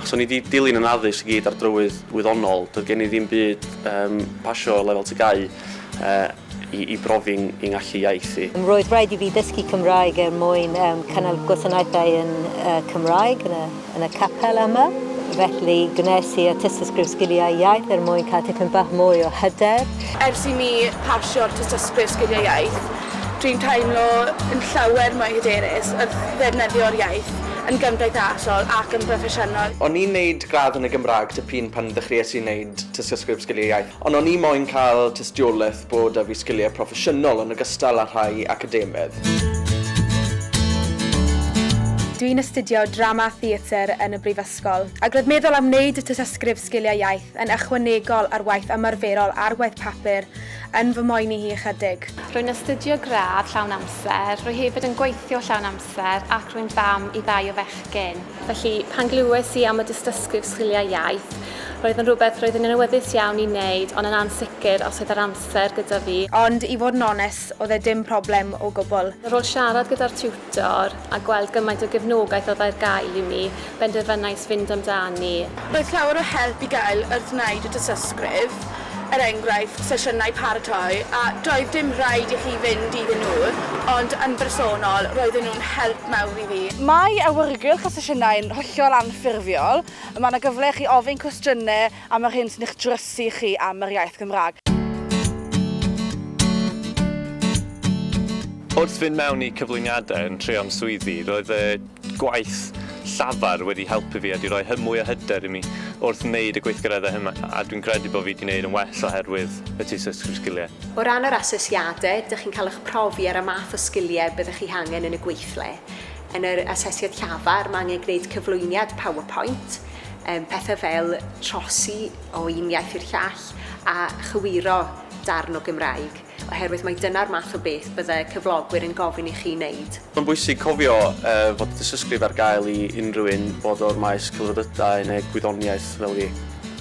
So ni wedi dilyn yn addysg i gyd ar drywydd wyddonol. Doedd gen i ddim byd pasio lefel tygau i brofi'n ngallu iaith i. Roedd rhaid i fi ddysgu Cymraeg mwyn cynnal gwasanaethau yn Cymraeg yn y capel yma. Felly gwnes i Tystysgrif Sgiliau Iaith mwyn cael tipyn bach mwy o hyder. Ers i mi pasio'r Tystysgrif Sgiliau Iaith, dwi'n teimlo yn llawer mwy hyderus wrth ddefnyddio'r iaith yn gymdeithasol ac yn broffesiynol. O'n i'n neud gradd yn y Gymraeg tipyn pan ddechreuais i wneud Tystysgrif Sgiliau Iaith. Ond o'n i moyn cael tystiolaeth bod â fi sgiliau proffesiynol yn ogystal â rhai academaidd. Dwi'n astudio drama theatr yn y brifysgol, ac roedd meddwl am wneud y Tystysgrif Sgiliau Iaith yn ychwanegol ar waith ymarferol a'r waith papur yn fy moyn i hi ychydig. Rwy'n astudio gradd llawn amser, rwy hefyd yn gweithio llawn amser ac rwy'n fam i 2 o fechgyn. Felly, pan glywes i am y Dystysgrif Sgiliau Iaith, roedd yn rhywbeth roedd yn awyddus iawn i wneud, ond yn ansicr os oedd yr amser gyda fi. Ond i fod yn onest, oedd e dim problem o gwbl. Ar ôl siarad gyda'r tiwtor a gweld gymaint o gefnogaeth oedd ar gael i mi, benderfynais fynd amdani. Roedd llawer o help i gael wrth wneud y Tystysgrif, enghraifft, sesiynau paratoi, a doedd dim rhaid i chi fynd iddyn nhw, ond yn bersonol, roedden nhw'n help mawr i fi. Mae awyrgylch o sesiynau'n hollol anffurfiol. Mae yna gyfle i chi ofyn cwestiynau am yr hyn sy'n eich drysu chi am yr iaith Gymraeg. Wrth fynd mewn i cyflwyniadau yn trio am swyddi, roedd y gwaith llafar wedi helpu fi a wedi rhoi mwy o hyder i mi wrth wneud y gweithgareddau yma, a dwi'n credu bod fi wedi gwneud yn well oherwydd y Tystysgrif Sgiliau. O ran yr asesiadau, ydych chi'n cael eich profi ar y math o sgiliau byddwch chi angen yn y gweithle. Yn yr asesiad llafar, mae angen gwneud cyflwyniad PowerPoint, pethau fel trosi o un iaith i'r llall a chywiro darn o Gymraeg, oherwydd mae dyna'r math o beth bydde cyflogwyr yn gofyn i chi wneud. Mae'n bwysig cofio fod dystysgrif ar gael i unrhyw un bod o'r maes celfyddydau neu gwyddoniaeth fel fi.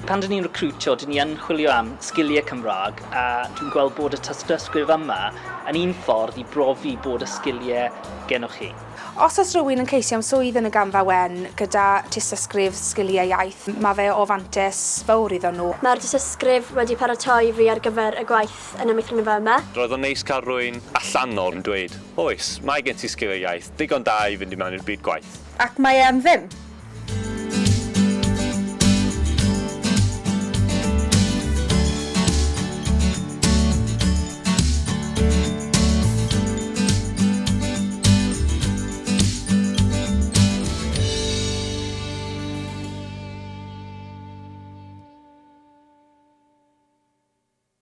Pan dyn ni'n recrwtio, dyn ni yn chwilio am sgiliau Cymraeg a dwi'n gweld bod y tystysgrif yma yn un ffordd i brofi bod y sgiliau gennych chi. Os oes rhywun yn ceisio am swydd yn y gamfa wen gyda Tystysgrif Sgiliau Iaith, mae fe o fantes fawr iddyn nhw. Mae'r Tystysgrif wedi paratoi fi ar gyfer y gwaith yn y myfyrwyr yma. Roedd o'n neis cael rhywun allanol yn dweud, oes, mae gen ti sgiliau iaith, digon da i fynd i mewn i'r byd gwaith. Ac mae am ddim.